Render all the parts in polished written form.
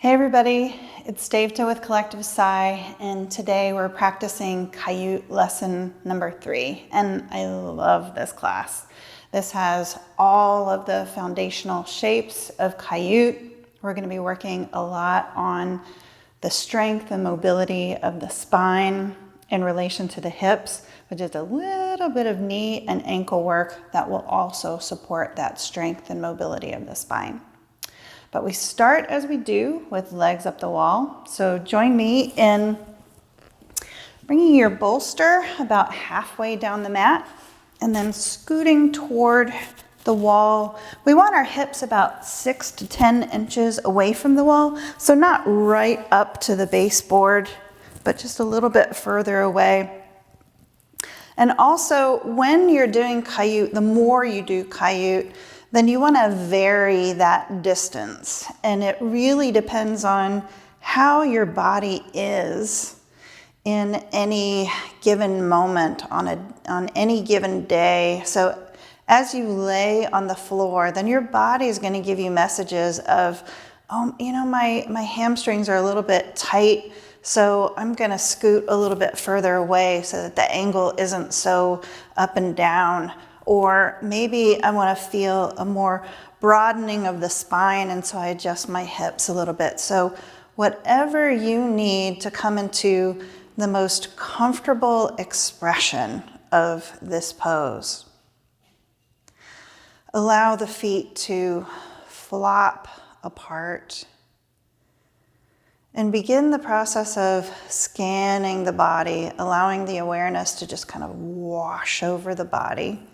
Hey everybody, it's Daveta with Collective Sigh, and today we're practicing Kaiut lesson number 3, and I love this class. This has all of the foundational shapes of Kaiut. We're going to be working a lot on the strength and mobility of the spine in relation to the hips, with just a little bit of knee and ankle work that will also support that strength and mobility of the spine. But we start as we do with legs up the wall. So join me in bringing your bolster about halfway down the mat and then scooting toward the wall. We want our hips about 6 to 10 inches away from the wall. So not right up to the baseboard, but just a little bit further away. And also when you're doing Kaiut, the more you do Kaiut, then you want to vary that distance. And it really depends on how your body is in any given moment on any given day. So as you lay on the floor, then your body is going to give you messages of, oh, you know, my hamstrings are a little bit tight, so I'm going to scoot a little bit further away so that the angle isn't so up and down. Or maybe I want to feel a more broadening of the spine, and so I adjust my hips a little bit. So whatever you need to come into the most comfortable expression of this pose. Allow the feet to flop apart and begin the process of scanning the body, allowing the awareness to just kind of wash over the body.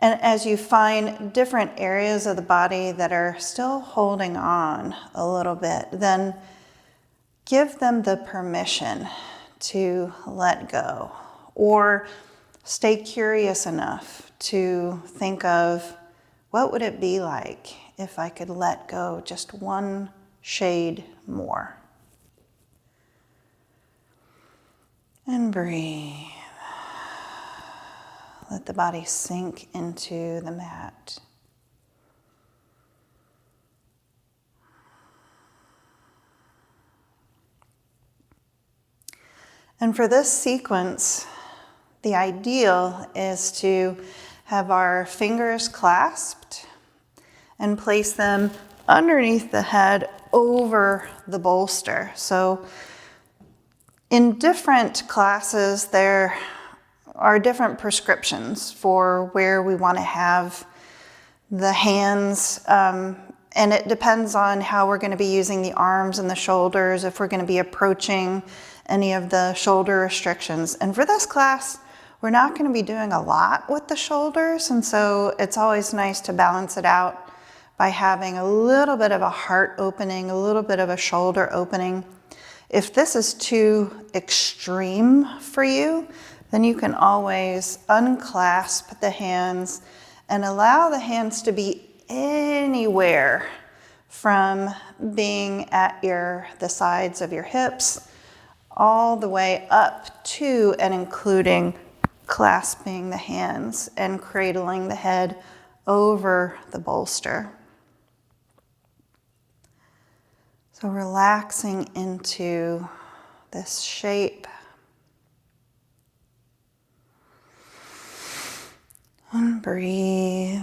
And as you find different areas of the body that are still holding on a little bit, then give them the permission to let go. Or stay curious enough to think of, what would it be like if I could let go just one shade more? And breathe. Let the body sink into the mat. And for this sequence, the ideal is to have our fingers clasped and place them underneath the head over the bolster. So in different classes, there are different prescriptions for where we want to have the hands, and it depends on how we're going to be using the arms and the shoulders, if we're going to be approaching any of the shoulder restrictions. And for this class, we're not going to be doing a lot with the shoulders, and so it's always nice to balance it out by having a little bit of a heart opening, a little bit of a shoulder opening. If this is too extreme for you, then you can always unclasp the hands and allow the hands to be anywhere from being at the sides of your hips all the way up to and including clasping the hands and cradling the head over the bolster. So relaxing into this shape. And breathe.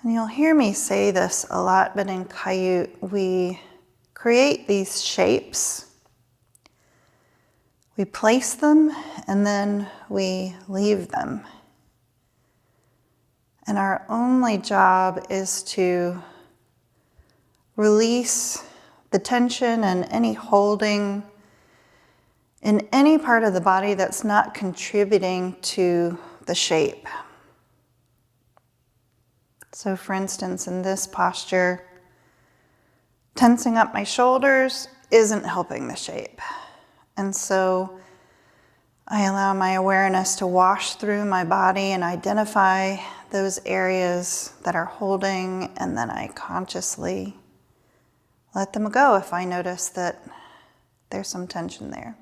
And you'll hear me say this a lot, but in Kaiut, we create these shapes. We place them and then we leave them. And our only job is to release the tension and any holding in any part of the body that's not contributing to the shape. So for instance, in this posture, tensing up my shoulders isn't helping the shape. And so I allow my awareness to wash through my body and identify those areas that are holding, and then I consciously let them go if I notice that there's some tension there.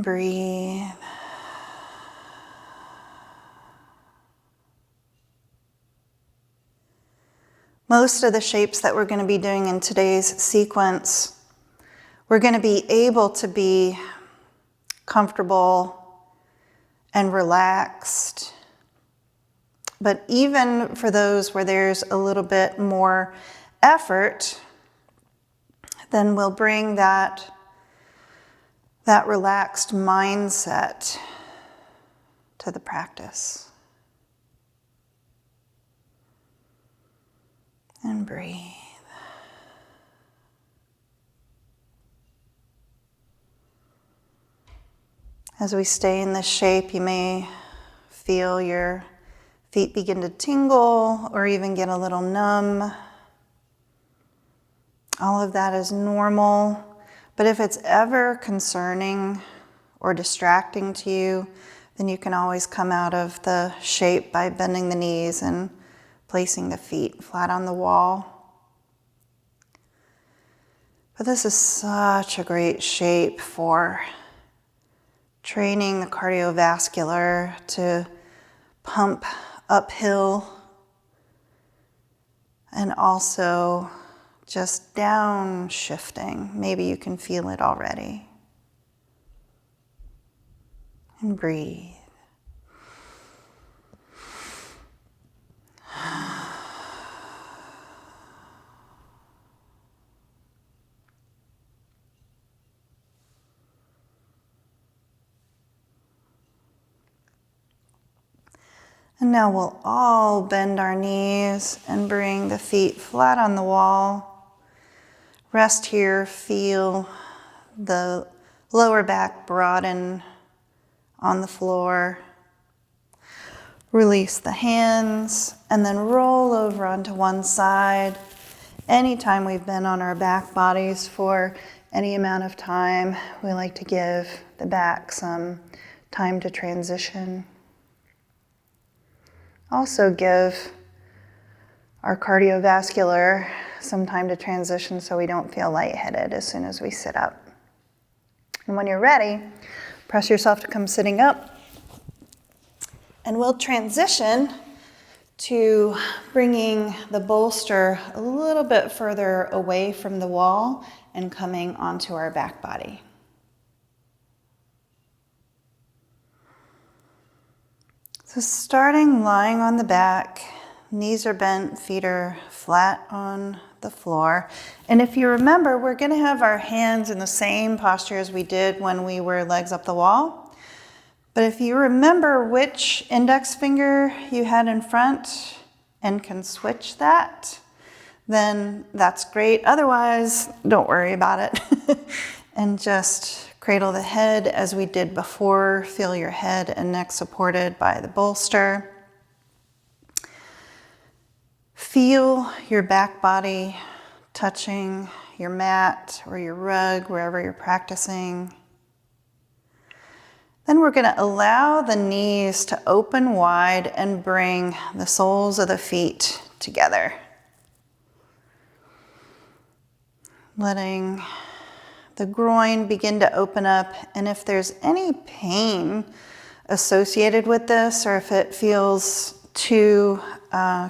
And breathe. Most of the shapes that we're going to be doing in today's sequence, we're going to be able to be comfortable and relaxed. But even for those where there's a little bit more effort, then we'll bring that relaxed mindset to the practice. And breathe. As we stay in this shape, you may feel your feet begin to tingle or even get a little numb. All of that is normal, but if it's ever concerning or distracting to you, then you can always come out of the shape by bending the knees and placing the feet flat on the wall. But this is such a great shape for training the cardiovascular to pump uphill and also just downshifting. Maybe you can feel it already. And breathe. And now we'll all bend our knees and bring the feet flat on the wall. Rest here, feel the lower back broaden on the floor. Release the hands and then roll over onto one side. Anytime we've been on our back bodies for any amount of time, we like to give the back some time to transition. Also give our cardiovascular some time to transition so we don't feel lightheaded as soon as we sit up. And when you're ready, press yourself to come sitting up. And we'll transition to bringing the bolster a little bit further away from the wall and coming onto our back body. So starting lying on the back, knees are bent, feet are flat on the floor. And if you remember, we're going to have our hands in the same posture as we did when we were legs up the wall. But if you remember which index finger you had in front and can switch that, then that's great. Otherwise, don't worry about it. And just cradle the head as we did before. Feel your head and neck supported by the bolster. Feel your back body touching your mat or your rug, wherever you're practicing. Then we're going to allow the knees to open wide and bring the soles of the feet together. Letting the groin begin to open up, and if there's any pain associated with this, or if it feels too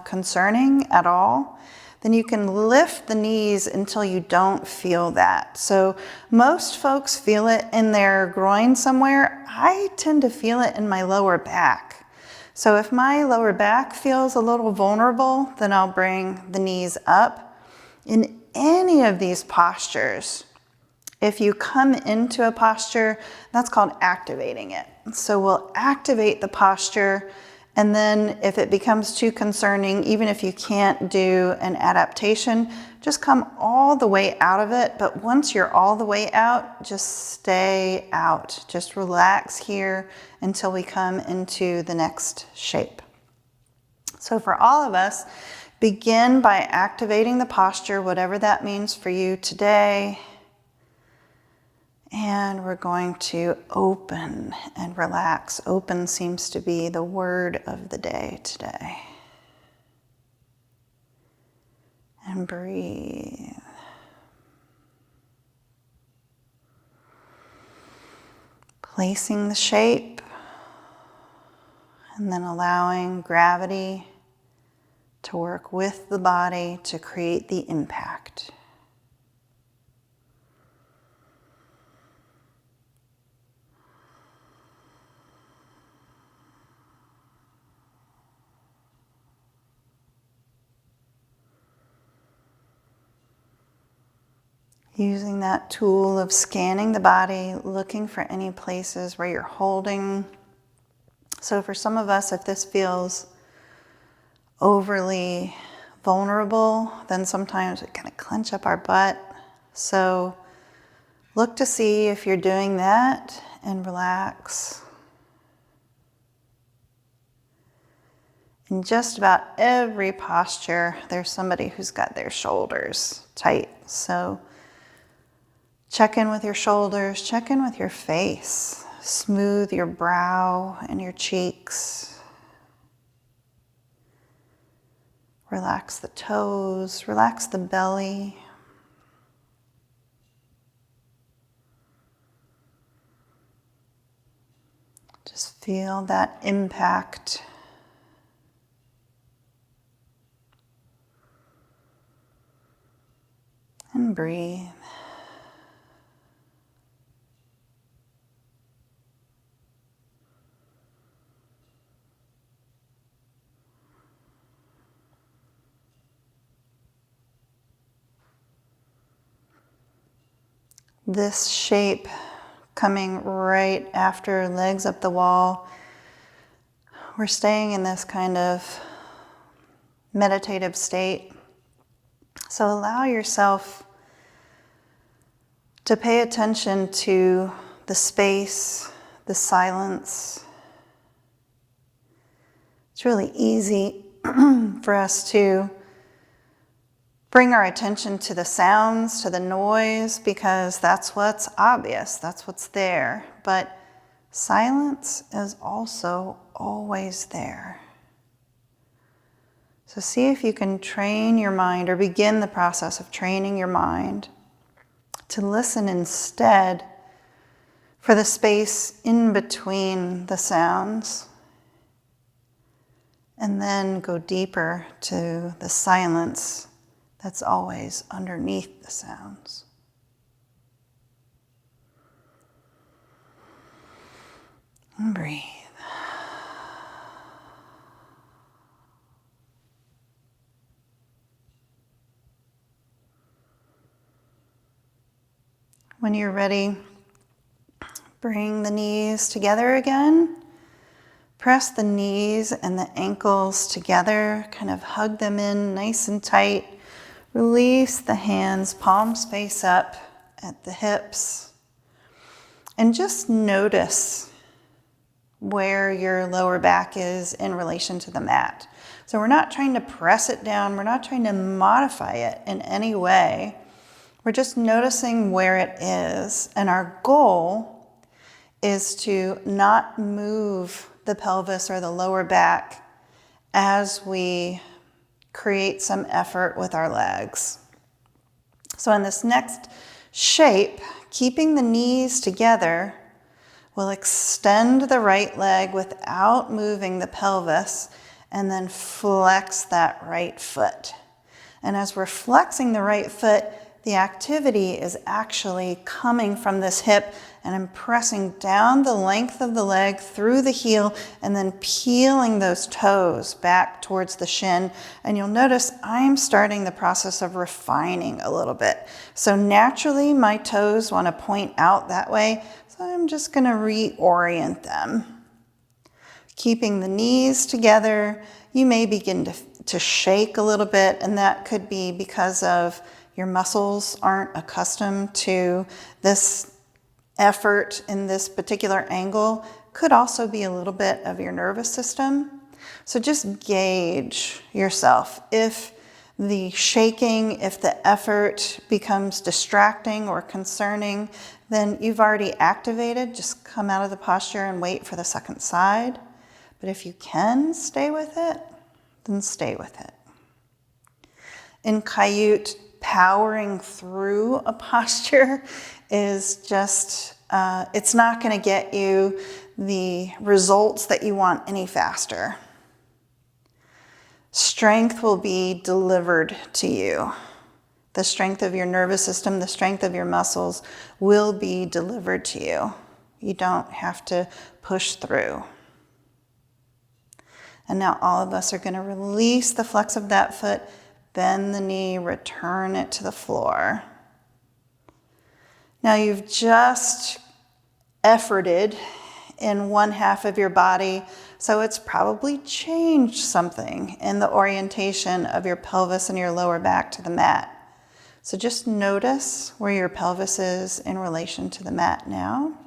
concerning at all, then you can lift the knees until you don't feel that. So most folks feel it in their groin somewhere. I tend to feel it in my lower back. So if my lower back feels a little vulnerable, then I'll bring the knees up. In any of these postures, if you come into a posture, that's called activating it. So we'll activate the posture, and then if it becomes too concerning, even if you can't do an adaptation, just come all the way out of it. But once you're all the way out, just stay out. Just relax here until we come into the next shape. So for all of us, begin by activating the posture, whatever that means for you today. And we're going to open and relax. Open seems to be the word of the day today. And breathe. placing the shape and then allowing gravity to work with the body to create the impact. Using that tool of scanning the body, looking for any places where you're holding. So for some of us, if this feels overly vulnerable, then sometimes we kind of clench up our butt. So look to see if you're doing that and relax. In just about every posture, there's somebody who's got their shoulders tight. So check in with your shoulders, check in with your face. Smooth your brow and your cheeks. Relax the toes, relax the belly. Just feel that impact. And breathe. This shape coming right after legs up the wall, we're staying in this kind of meditative state. So allow yourself to pay attention to the space, the silence. It's really easy for us to bring our attention to the sounds, to the noise, because that's what's obvious, that's what's there. But silence is also always there. So see if you can train your mind, or begin the process of training your mind to listen instead for the space in between the sounds, and then go deeper to the silence that's always underneath the sounds. And breathe. When you're ready, bring the knees together again. Press the knees and the ankles together, kind of hug them in nice and tight. Release the hands, palms face up at the hips. And just notice where your lower back is in relation to the mat. So we're not trying to press it down. We're not trying to modify it in any way. We're just noticing where it is. And our goal is to not move the pelvis or the lower back as we create some effort with our legs. So in this next shape, keeping the knees together, we'll extend the right leg without moving the pelvis, and then flex that right foot. And as we're flexing the right foot, the activity is actually coming from this hip, and I'm pressing down the length of the leg through the heel and then peeling those toes back towards the shin. And you'll notice I'm starting the process of refining a little bit. So naturally my toes want to point out that way, so I'm just going to reorient them. Keeping the knees together, you may begin to shake a little bit, and that could be because of your muscles aren't accustomed to this effort in this particular angle. Could also be a little bit of your nervous system. So just gauge yourself. If the shaking, if the effort becomes distracting or concerning, then you've already activated. Just come out of the posture and wait for the second side. But if you can stay with it, then stay with it. In Kaiut, powering through a posture is just it's not going to get you the results that you want any faster. Strength will be delivered to you. The strength of your nervous system, the strength of your muscles will be delivered to you. You don't have to push through. And now all of us are going to release the flex of that foot, bend the knee, return it to the floor. Now you've just efforted in one half of your body, so it's probably changed something in the orientation of your pelvis and your lower back to the mat. So just notice where your pelvis is in relation to the mat now.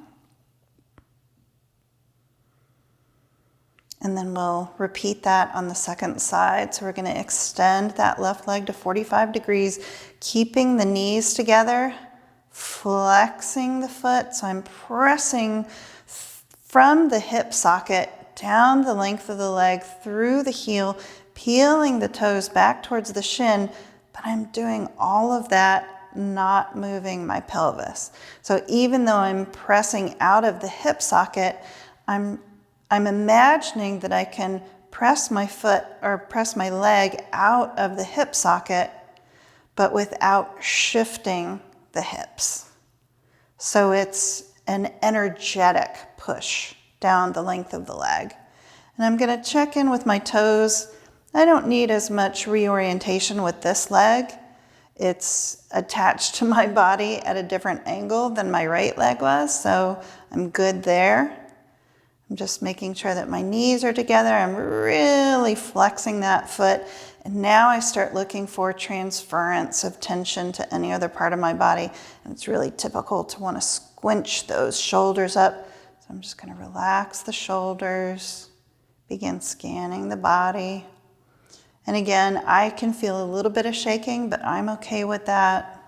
And then we'll repeat that on the second side. So we're going to extend that left leg to 45 degrees, keeping the knees together, flexing the foot. So I'm pressing from the hip socket down the length of the leg through the heel, peeling the toes back towards the shin, but I'm doing all of that not moving my pelvis. So even though I'm pressing out of the hip socket, I'm imagining that I can press my foot or press my leg out of the hip socket, but without shifting the hips. So it's an energetic push down the length of the leg. And I'm going to check in with my toes. I don't need as much reorientation with this leg. It's attached to my body at a different angle than my right leg was, so I'm good there. I'm just making sure that my knees are together. I'm really flexing that foot. And now I start looking for transference of tension to any other part of my body. And it's really typical to want to squinch those shoulders up. So I'm just going to relax the shoulders, begin scanning the body. And again, I can feel a little bit of shaking, but I'm okay with that.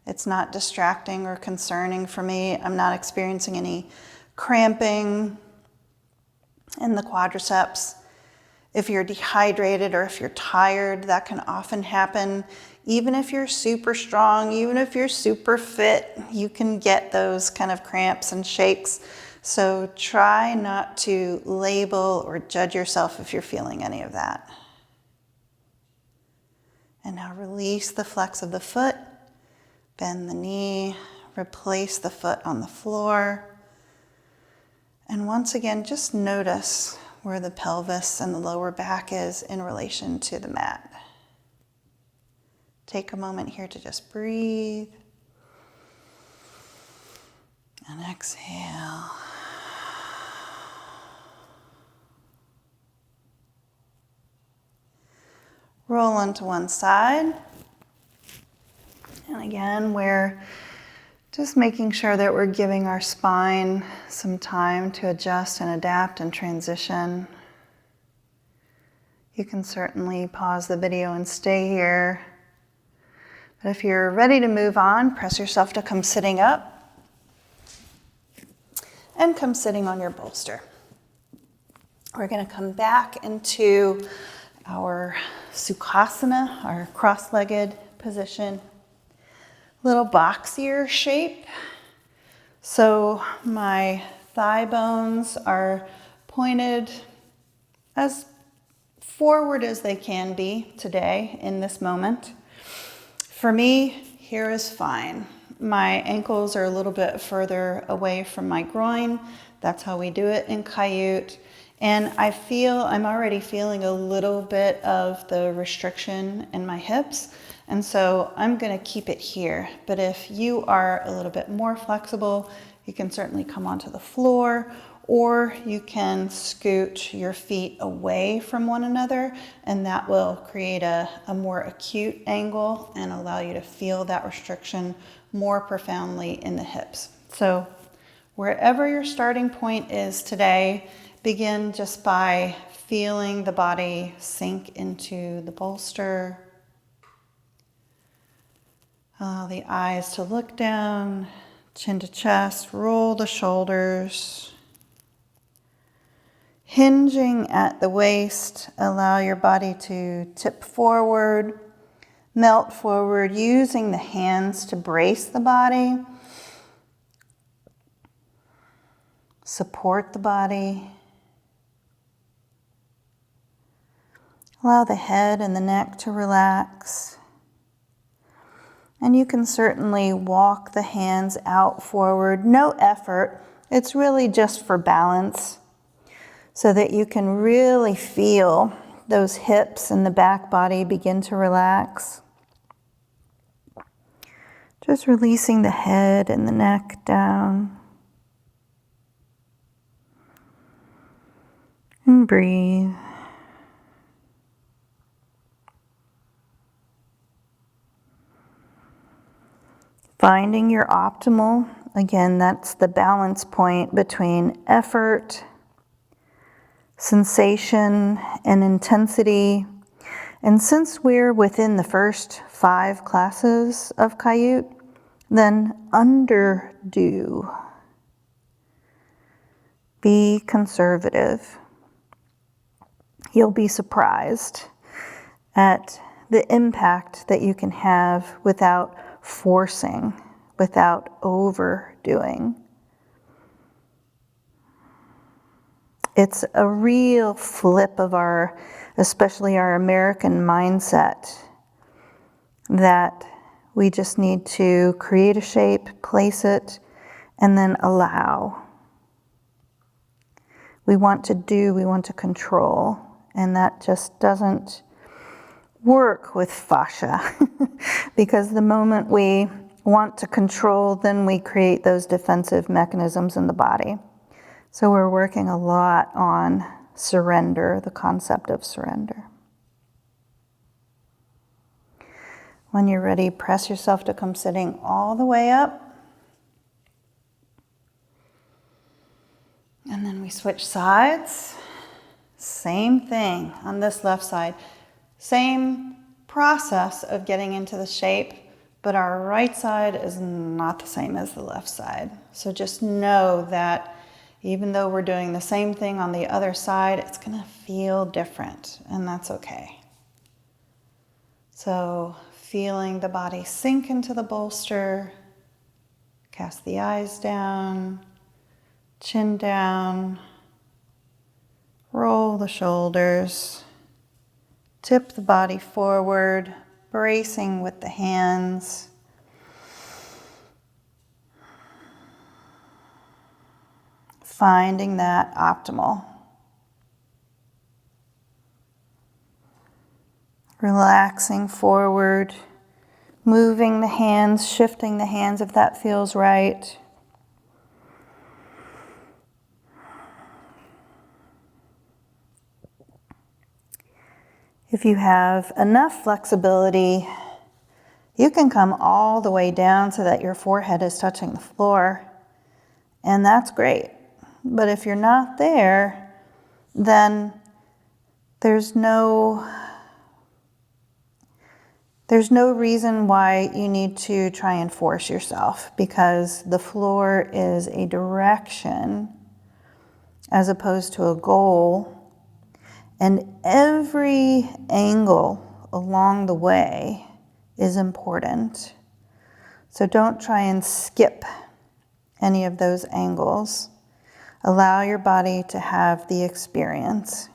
It's not distracting or concerning for me. I'm not experiencing any cramping in the quadriceps. If you're dehydrated or if you're tired, that can often happen. Even if you're super strong, even if you're super fit, you can get those kind of cramps and shakes. So try not to label or judge yourself if you're feeling any of that. And now release the flex of the foot, bend the knee, replace the foot on the floor. And once again, just notice where the pelvis and the lower back is in relation to the mat. Take a moment here to just breathe. And exhale. Roll onto one side. And again, we're just making sure that we're giving our spine some time to adjust and adapt and transition. You can certainly pause the video and stay here. But if you're ready to move on, press yourself to come sitting up and come sitting on your bolster. We're going to come back into our Sukhasana, our cross-legged position. Little boxier shape. So my thigh bones are pointed as forward as they can be today in this moment. For me, here is fine. My ankles are a little bit further away from my groin. That's how we do it in Kaiut. And I'm already feeling a little bit of the restriction in my hips. And so I'm going to keep it here. But if you are a little bit more flexible, you can certainly come onto the floor, or you can scoot your feet away from one another, and that will create a more acute angle and allow you to feel that restriction more profoundly in the hips. So wherever your starting point is today, begin just by feeling the body sink into the bolster. Allow the eyes to look down, chin to chest, roll the shoulders. Hinging at the waist, allow your body to tip forward, melt forward, using the hands to brace the body. Support the body. Allow the head and the neck to relax. And you can certainly walk the hands out forward. No effort. It's really just for balance so that you can really feel those hips and the back body begin to relax. Just releasing the head and the neck down. And breathe. Finding your optimal, again, that's the balance point between effort, sensation, and intensity. And since we're within the first 5 classes of Kaiut, then underdo. Be conservative. You'll be surprised at the impact that you can have without forcing, without overdoing. It's a real flip of especially our American mindset, that we just need to create a shape, place it, and then allow. We want to control, and that just doesn't work with fascia because the moment we want to control, then we create those defensive mechanisms in the body. So we're working a lot on surrender, the concept of surrender. When you're ready, press yourself to come sitting all the way up. And then we switch sides. Same thing on this left side. Same process of getting into the shape, but our right side is not the same as the left side. So just know that even though we're doing the same thing on the other side, it's going to feel different, and that's okay. So feeling the body sink into the bolster, cast the eyes down, chin down, roll the shoulders, tip the body forward, bracing with the hands. Finding that optimal. Relaxing forward, moving the hands, shifting the hands if that feels right. If you have enough flexibility, you can come all the way down so that your forehead is touching the floor, and that's great. But if you're not there, then there's no reason why you need to try and force yourself, because the floor is a direction as opposed to a goal, and every angle along the way is important. So don't try and skip any of those angles. Allow your body to have the experience.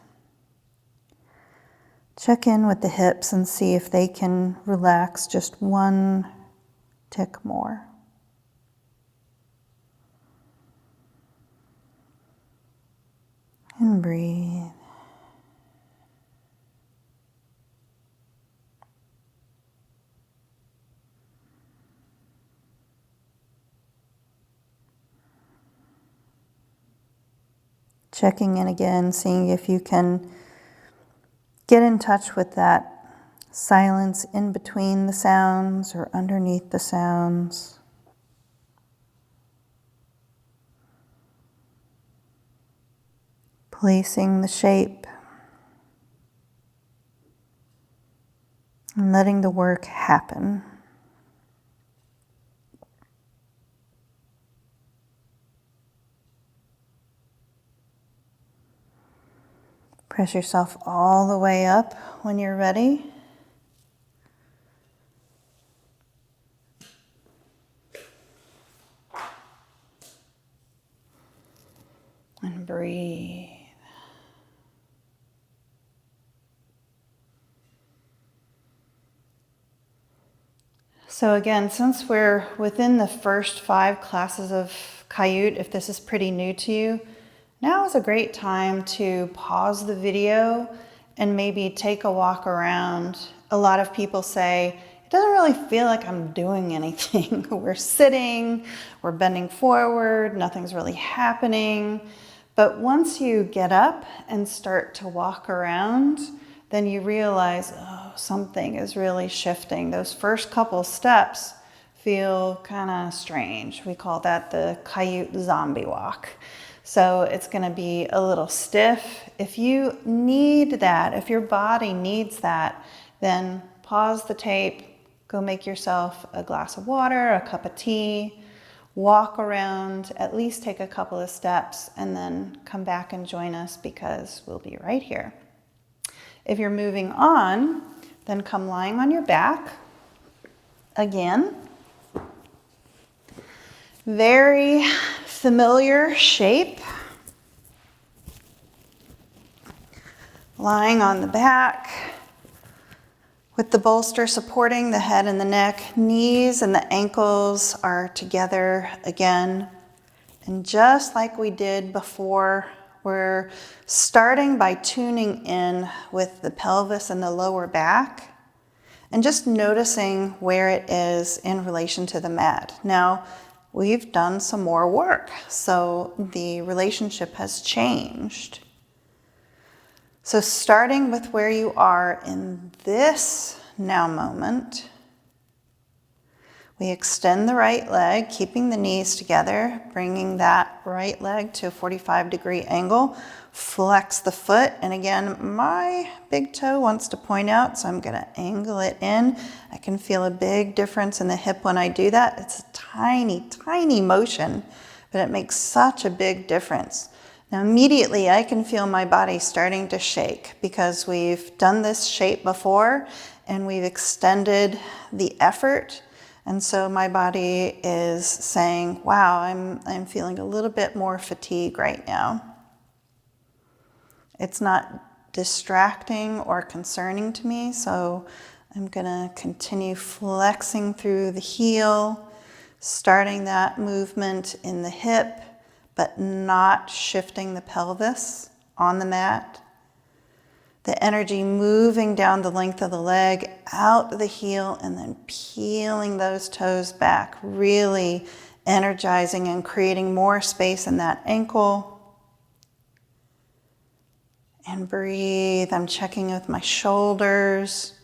Check in with the hips and see if they can relax just one tick more. And breathe. Checking in again, seeing if you can get in touch with that silence in between the sounds or underneath the sounds. Placing the shape and letting the work happen. Press yourself all the way up when you're ready. breathe. So again, since we're within the first 5 classes of Kaiut, if this is pretty new to you, now is a great time to pause the video and maybe take a walk around. A lot of people say, it doesn't really feel like I'm doing anything. We're sitting, we're bending forward, nothing's really happening. But once you get up and start to walk around, then you realize, oh, something is really shifting. Those first couple steps feel kind of strange. We call that the Kaiut zombie walk. So it's going to be a little stiff. If you need that, if your body needs that, then pause the tape, go make yourself a glass of water, a cup of tea, walk around, at least take a couple of steps, and then come back and join us because we'll be right here. If you're moving on, then come lying on your back again. Very familiar shape. Lying on the back with the bolster supporting the head and the neck. Knees and the ankles are together again. And just like we did before, we're starting by tuning in with the pelvis and the lower back and just noticing where it is in relation to the mat. Now, we've done some more work, so the relationship has changed. So starting with where you are in this now moment, we extend the right leg, keeping the knees together, bringing that right leg to a 45-degree angle. Flex the foot, and again, my big toe wants to point out, so I'm gonna angle it in. I can feel a big difference in the hip when I do that. It's a tiny, tiny motion, but it makes such a big difference. Now immediately I can feel my body starting to shake because we've done this shape before and we've extended the effort. And so my body is saying, wow, I'm feeling a little bit more fatigue right now. It's not distracting or concerning to me, so I'm gonna continue flexing through the heel, starting that movement in the hip, but not shifting the pelvis on the mat. The energy moving down the length of the leg, out the heel, and then peeling those toes back, really energizing and creating more space in that ankle. And breathe. I'm checking with my shoulders,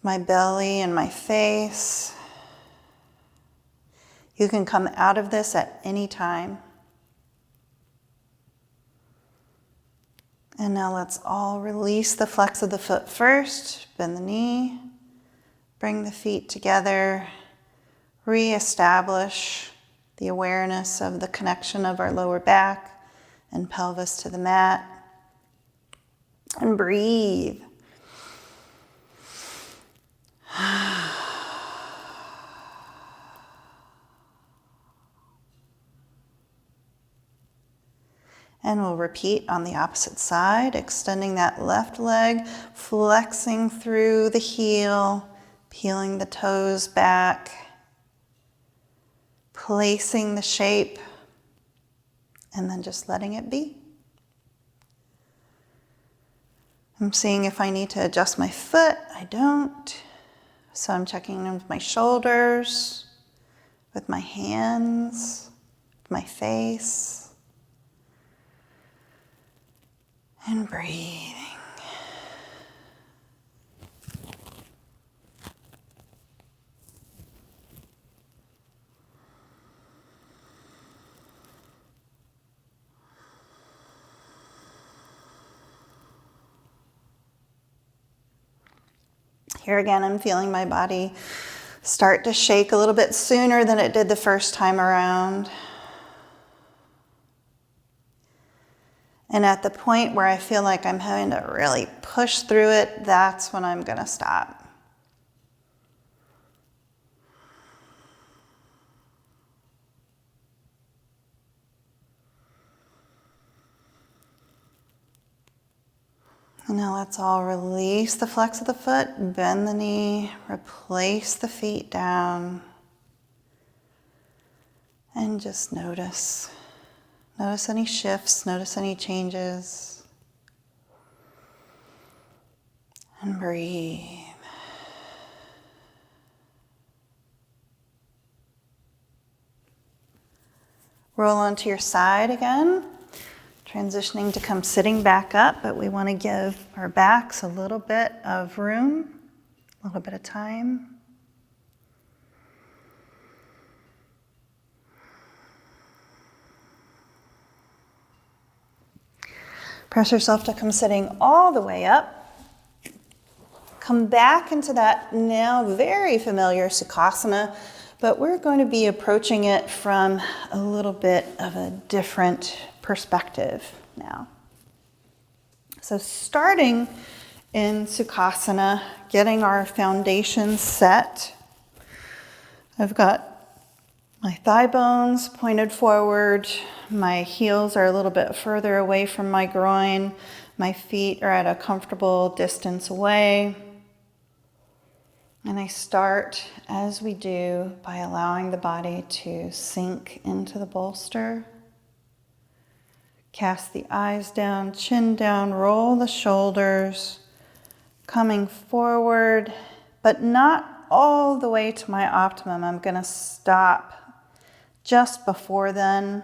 my belly, and my face. You can come out of this at any time. And now let's all release the flex of the foot first. Bend the knee. Bring the feet together. Reestablish the awareness of the connection of our lower back and pelvis to the mat. And breathe. And we'll repeat on the opposite side, extending that left leg, flexing through the heel, peeling the toes back, placing the shape, and then just letting it be. I'm seeing if I need to adjust my foot. I don't. So I'm checking in with my shoulders, with my hands, with my face. And breathing. Here again, I'm feeling my body start to shake a little bit sooner than it did the first time around. And at the point where I feel like I'm having to really push through it, that's when I'm going to stop. And now let's all release the flex of the foot, bend the knee, replace the feet down, and just notice. Notice any shifts, notice any changes, and breathe. Roll onto your side again. Transitioning to come sitting back up, but we want to give our backs a little bit of room, a little bit of time. Press yourself to come sitting all the way up. Come back into that now very familiar Sukhasana, but we're going to be approaching it from a little bit of a different perspective now. So starting in Sukhasana, getting our foundation set. I've got my thigh bones pointed forward. My heels are a little bit further away from my groin. My feet are at a comfortable distance away. And I start, as we do, by allowing the body to sink into the bolster. Cast the eyes down, chin down, roll the shoulders, coming forward, but not all the way to my optimum. I'm going to stop just before then.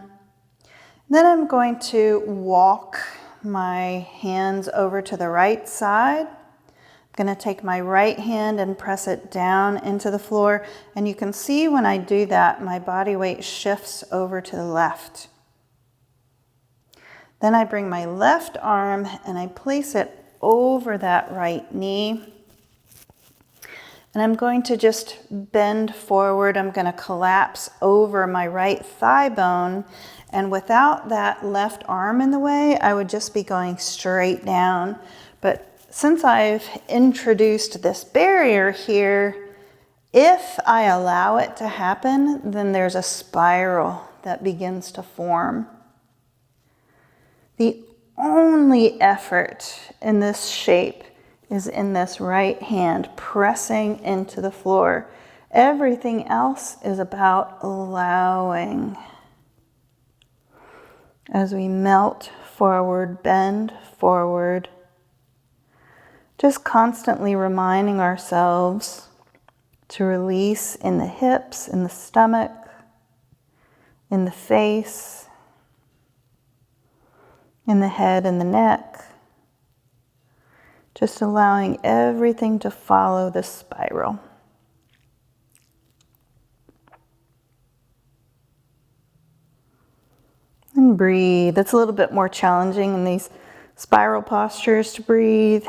Then I'm going to walk my hands over to the right side. I'm going to take my right hand and press it down into the floor. And you can see when I do that, my body weight shifts over to the left. Then I bring my left arm and I place it over that right knee. And I'm going to just bend forward. I'm going to collapse over my right thigh bone. And without that left arm in the way, I would just be going straight down. But since I've introduced this barrier here, if I allow it to happen, then there's a spiral that begins to form. The only effort in this shape is in this right hand pressing into the floor. Everything else is about allowing. As we melt forward, bend forward, just constantly reminding ourselves to release in the hips, in the stomach, in the face, in the head and the neck, just allowing everything to follow the spiral. And breathe. It's a little bit more challenging in these spiral postures to breathe.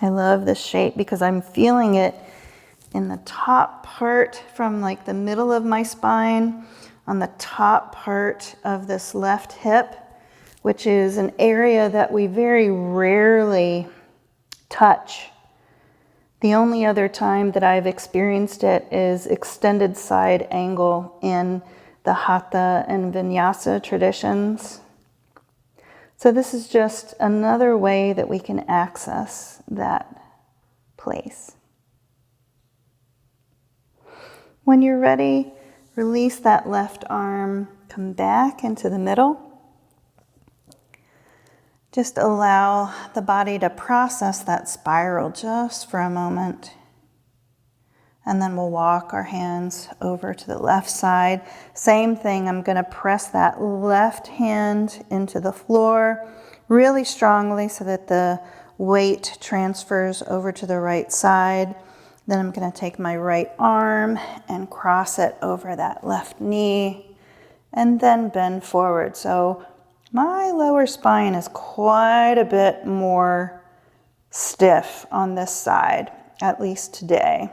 I love this shape because I'm feeling it in the top part from like the middle of my spine, on the top part of this left hip, which is an area that we very rarely touch. The only other time that I've experienced it is extended side angle in the Hatha and Vinyasa traditions. So this is just another way that we can access that place. When you're ready, release that left arm, come back into the middle. Just allow the body to process that spiral just for a moment. And then we'll walk our hands over to the left side. Same thing, I'm going to press that left hand into the floor really strongly so that the weight transfers over to the right side. Then I'm going to take my right arm and cross it over that left knee and then bend forward. So my lower spine is quite a bit more stiff on this side, at least today.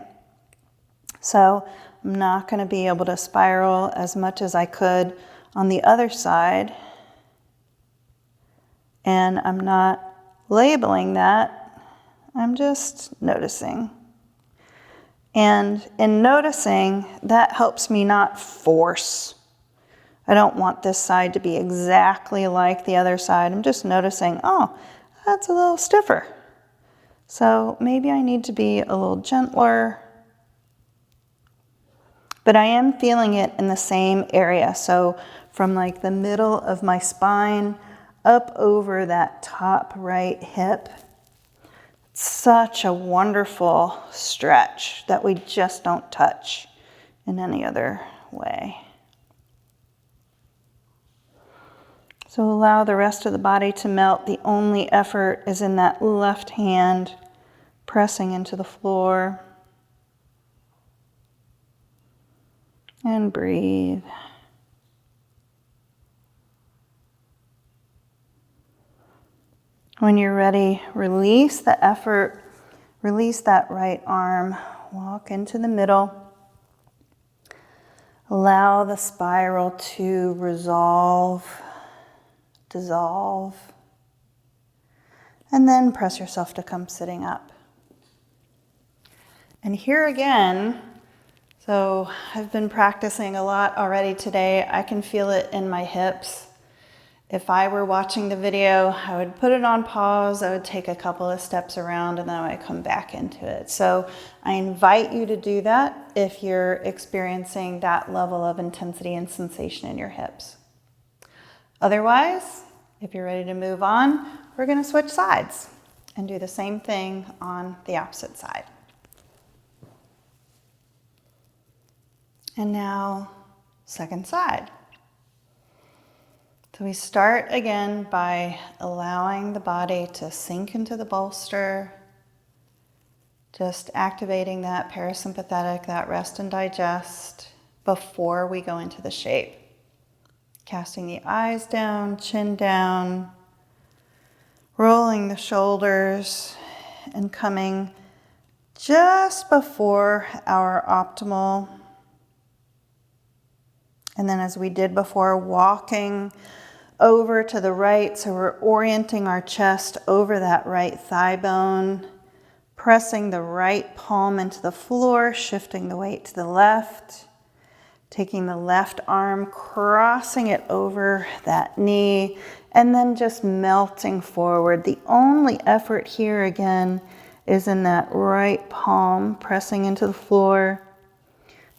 So I'm not going to be able to spiral as much as I could on the other side And I'm not labeling that, I'm just noticing. And in noticing, that helps me not force. I don't want this side to be exactly like the other side. I'm just noticing, oh, that's a little stiffer. So maybe I need to be a little gentler. But I am feeling it in the same area. So from like the middle of my spine up over that top right hip. Such a wonderful stretch that we just don't touch in any other way. So allow the rest of the body to melt. The only effort is in that left hand pressing into the floor. And breathe. When you're ready, release the effort, release that right arm, walk into the middle. Allow the spiral to resolve, dissolve, and then press yourself to come sitting up. And here again, so I've been practicing a lot already today. I can feel it in my hips. If I were watching the video, I would put it on pause, I would take a couple of steps around, and then I would come back into it. So I invite you to do that if you're experiencing that level of intensity and sensation in your hips. Otherwise, if you're ready to move on, we're going to switch sides and do the same thing on the opposite side. And now, second side. So we start again by allowing the body to sink into the bolster, just activating that parasympathetic, that rest and digest before we go into the shape. Casting the eyes down, chin down, rolling the shoulders, and coming just before our optimal. And then as we did before, walking over to the right, so we're orienting our chest over that right thigh bone, pressing the right palm into the floor, shifting the weight to the left, taking the left arm, crossing it over that knee, and then just melting forward. The only effort here again is in that right palm, pressing into the floor,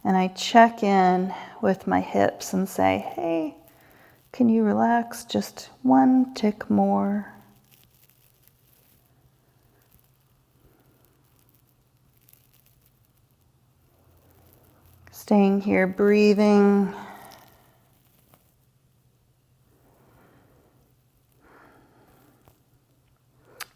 and I check in with my hips and say, hey, can you relax just one tick more? Staying here, breathing.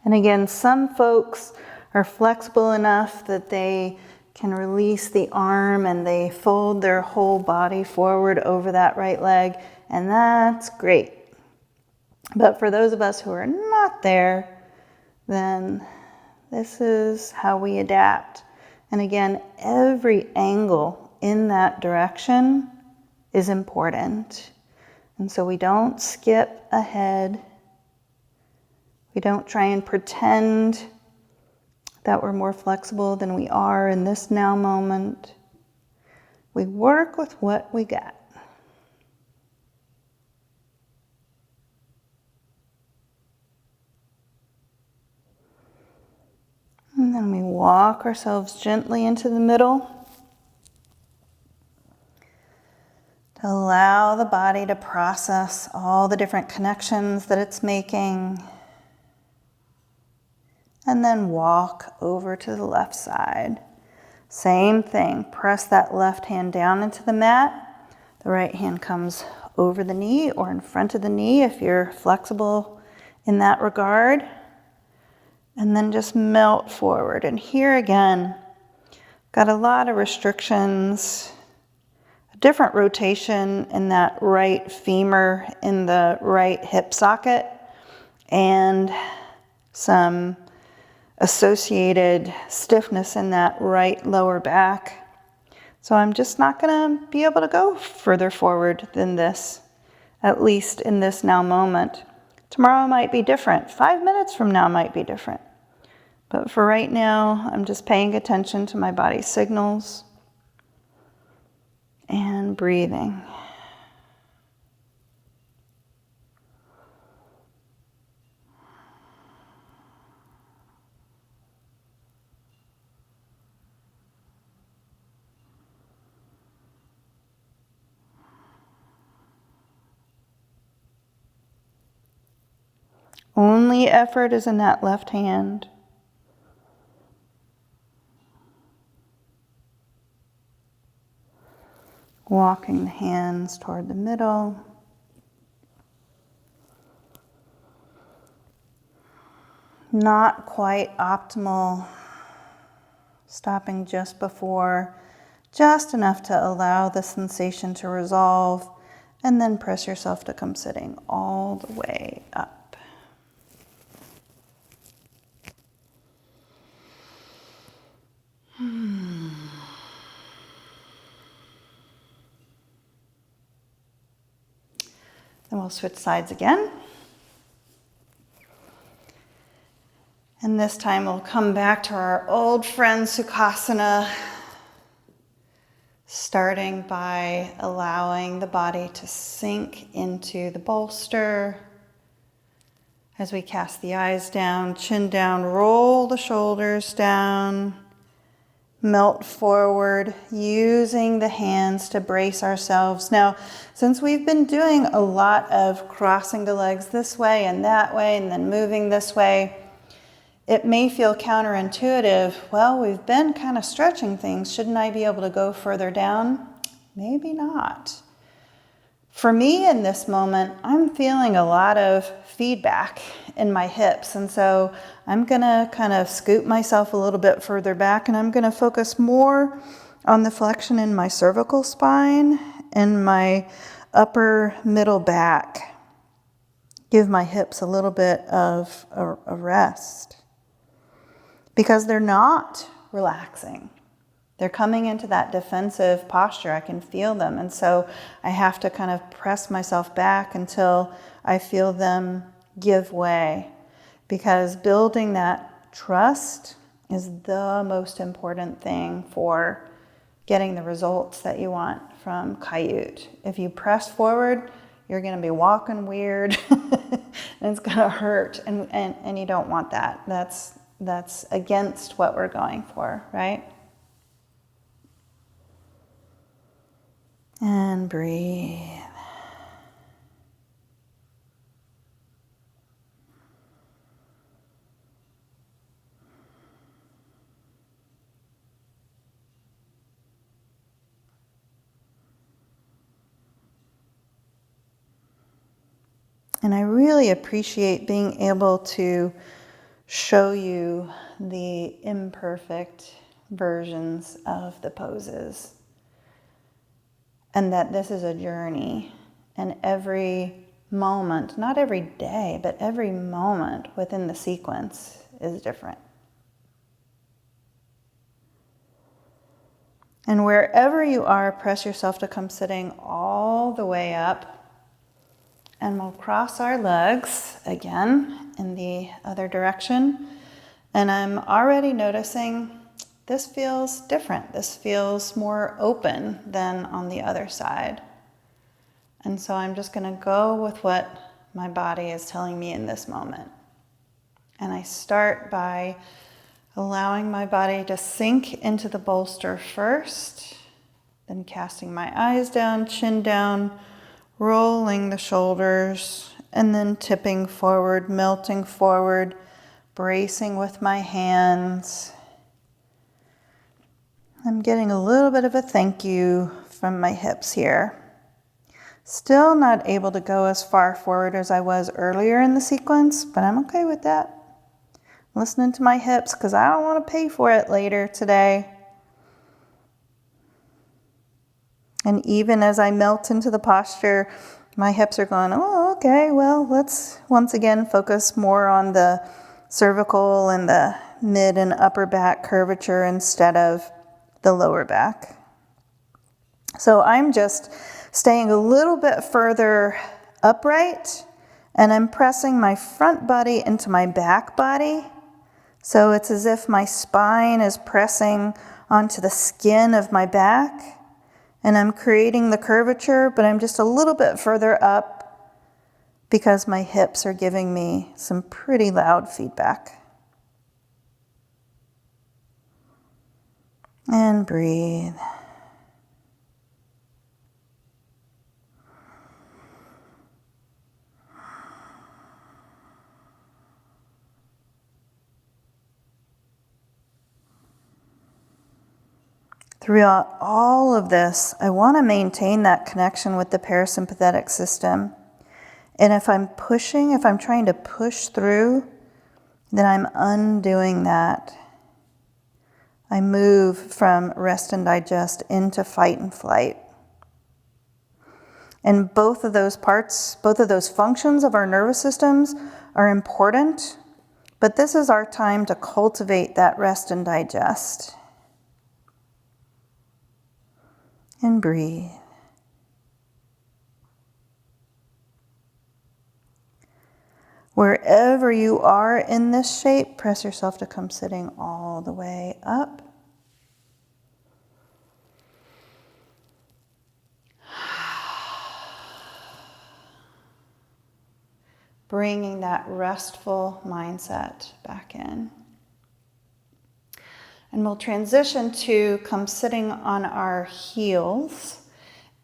And again, some folks are flexible enough that they can release the arm and they fold their whole body forward over that right leg, and that's great. But for those of us who are not there, then this is how we adapt. And again, every angle in that direction is important. And so we don't skip ahead. We don't try and pretend that we're more flexible than we are in this now moment. We work with what we got. And then we walk ourselves gently into the middle to allow the body to process all the different connections that it's making. And then walk over to the left side. Same thing, press that left hand down into the mat. The right hand comes over the knee or in front of the knee if you're flexible in that regard. And then just melt forward. And here again, got a lot of restrictions, a different rotation in that right femur in the right hip socket, and some associated stiffness in that right lower back. So I'm just not going to be able to go further forward than this, at least in this now moment. Tomorrow might be different. 5 minutes from now might be different. But for right now, I'm just paying attention to my body's signals and breathing. Only effort is in that left hand. Walking the hands toward the middle. Not quite optimal. Stopping just before, just enough to allow the sensation to resolve, and then press yourself to come sitting all the way up. Then we'll switch sides again. And this time we'll come back to our old friend Sukhasana, starting by allowing the body to sink into the bolster. As we cast the eyes down, chin down, roll the shoulders down, melt forward, using the hands to brace ourselves. Now, since we've been doing a lot of crossing the legs this way, and then moving this way, it may feel counterintuitive. Well, we've been kind of stretching things. Shouldn't I be able to go further down? Maybe not. For me in this moment, I'm feeling a lot of feedback in my hips. And so I'm going to kind of scoot myself a little bit further back, and I'm going to focus more on the flexion in my cervical spine and my upper middle back. Give my hips a little bit of a rest, because they're not relaxing. They're coming into that defensive posture. I can feel them. And so I have to kind of press myself back until I feel them give way, because building that trust is the most important thing for getting the results that you want from Kaiut. If you press forward, you're going to be walking weird and it's going to hurt, and you don't want that. That's against what we're going for, right? And breathe. And I really appreciate being able to show you the imperfect versions of the poses. And that this is a journey, and every moment, not every day, but every moment within the sequence is different. And wherever you are, press yourself to come sitting all the way up. And we'll cross our legs again in the other direction. And I'm already noticing this feels different. This feels more open than on the other side. And so I'm just going to go with what my body is telling me in this moment. And I start by allowing my body to sink into the bolster first, then casting my eyes down, chin down, rolling the shoulders, and then tipping forward, melting forward, bracing with my hands. I'm getting a little bit of a thank you from my hips here. Still not able to go as far forward as I was earlier in the sequence, but I'm okay with that. Listening to my hips, because I don't want to pay for it later today. And even as I melt into the posture, my hips are going, oh, okay, well, let's once again focus more on the cervical and the mid and upper back curvature instead of the lower back. So I'm just staying a little bit further upright And I'm pressing my front body into my back body. So it's as if my spine is pressing onto the skin of my back. And I'm creating the curvature, but I'm just a little bit further up because my hips are giving me some pretty loud feedback. And breathe. Throughout all of this, I want to maintain that connection with the parasympathetic system. And if I'm trying to push through, then I'm undoing that. I move from rest and digest into fight and flight. And both of those parts, both of those functions of our nervous systems are important, but this is our time to cultivate that rest and digest. And breathe. Wherever you are in this shape, press yourself to come sitting all the way up. Bringing that restful mindset back in. And we'll transition to come sitting on our heels.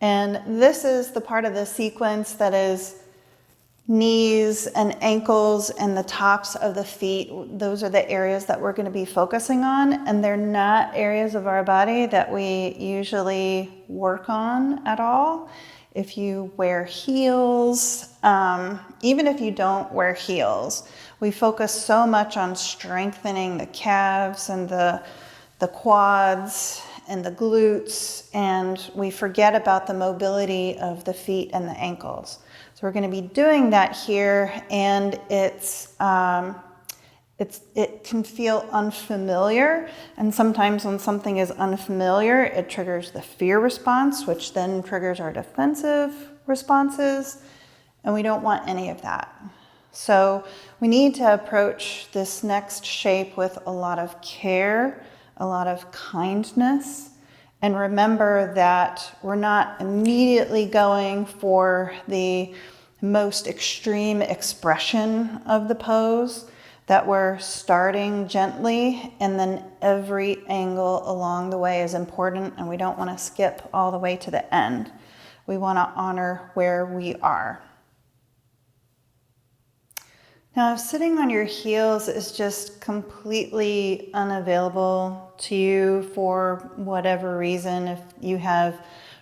And this is the part of the sequence that is knees and ankles and the tops of the feet. Those are the areas that we're going to be focusing on. And they're not areas of our body that we usually work on at all. If you wear heels, even if you don't wear heels, we focus so much on strengthening the calves and the quads and the glutes, and we forget about the mobility of the feet and the ankles. So we're going to be doing that here, and it can feel unfamiliar, and sometimes when something is unfamiliar, it triggers the fear response, which then triggers our defensive responses, and we don't want any of that. So we need to approach this next shape with a lot of care, a lot of kindness, and remember that we're not immediately going for the most extreme expression of the pose, that we're starting gently, and then every angle along the way is important, and we don't want to skip all the way to the end. We want to honor where we are. Now, if sitting on your heels is just completely unavailable to you for whatever reason, if you have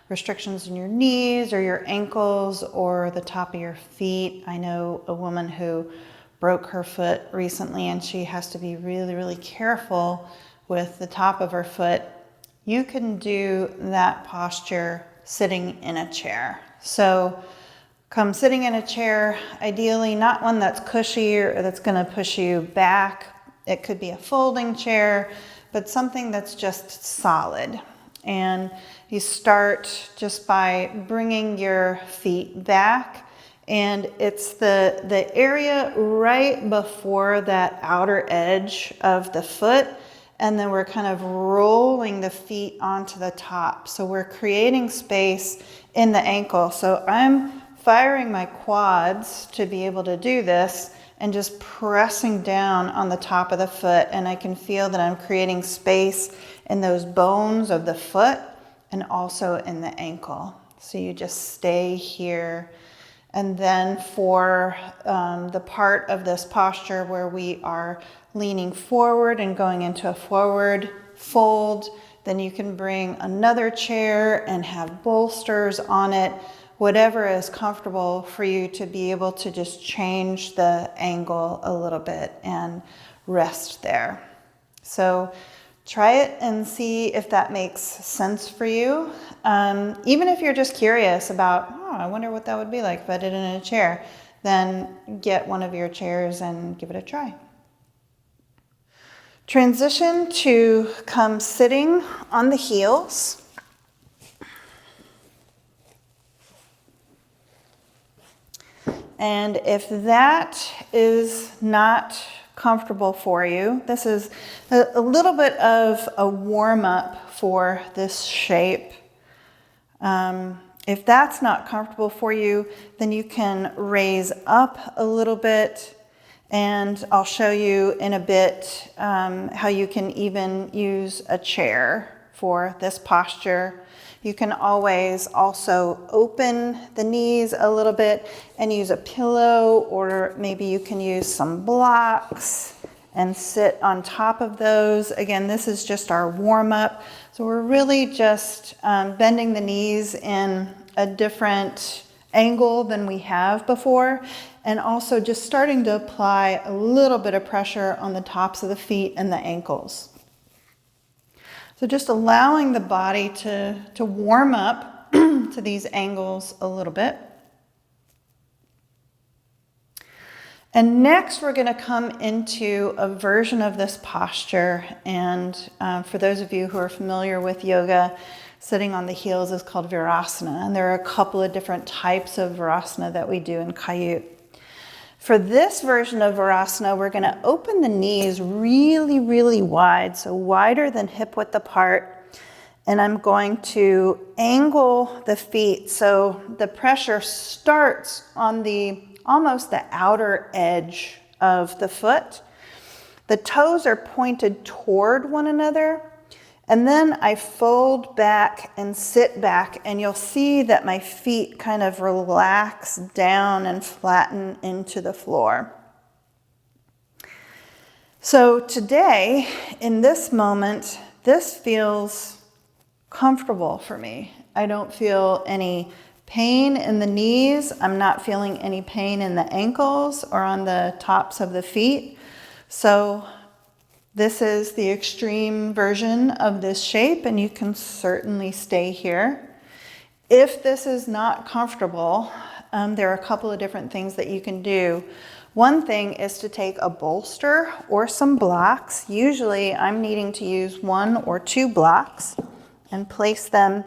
restrictions in your knees or your ankles or the top of your feet. I know a woman who broke her foot recently and she has to be really, really careful with the top of her foot. You can do that posture sitting in a chair. So come sitting in a chair, ideally not one that's cushy or that's going to push you back. It could be a folding chair, but something that's just solid. And you start just by bringing your feet back, and it's the area right before that outer edge of the foot, and then we're kind of rolling the feet onto the top. So we're creating space in the ankle. So I'm firing my quads to be able to do this and just pressing down on the top of the foot, and I can feel that I'm creating space in those bones of the foot and also in the ankle. So you just stay here. And then for the part of this posture where we are leaning forward and going into a forward fold, then you can bring another chair and have bolsters on it, whatever is comfortable for you to be able to just change the angle a little bit and rest there. So try it and see if that makes sense for you. Even if you're just curious about, I wonder what that would be like if I did it in a chair, then get one of your chairs and give it a try. Transition to come sitting on the heels. And if that is not comfortable for you, this is a little bit of a warm up for this shape. If that's not comfortable for you, then you can raise up a little bit, and I'll show you in a bit how you can even use a chair for this posture. You can always also open the knees a little bit and use a pillow, or maybe you can use some blocks and sit on top of those. Again, this is just our warm up. So we're really just bending the knees in a different angle than we have before, and also just starting to apply a little bit of pressure on the tops of the feet and the ankles. So just allowing the body to warm up to these angles a little bit. And next we're going to come into a version of this posture, and for those of you who are familiar with yoga, sitting on the heels is called Virasana, and there are a couple of different types of Virasana that we do in Kaiut. For this version of Virasana, we're going to open the knees really, really wide, so wider than hip width apart, and I'm going to angle the feet so the pressure starts on almost the outer edge of the foot. The toes are pointed toward one another, and then I fold back and sit back, and you'll see that my feet kind of relax down and flatten into the floor. So today, in this moment, this feels comfortable for me. I don't feel any pain in the knees. I'm not feeling any pain in the ankles or on the tops of the feet. So this is the extreme version of this shape, and you can certainly stay here. If this is not comfortable, there are a couple of different things that you can do. One thing is to take a bolster or some blocks. Usually I'm needing to use 1 or 2 blocks and place them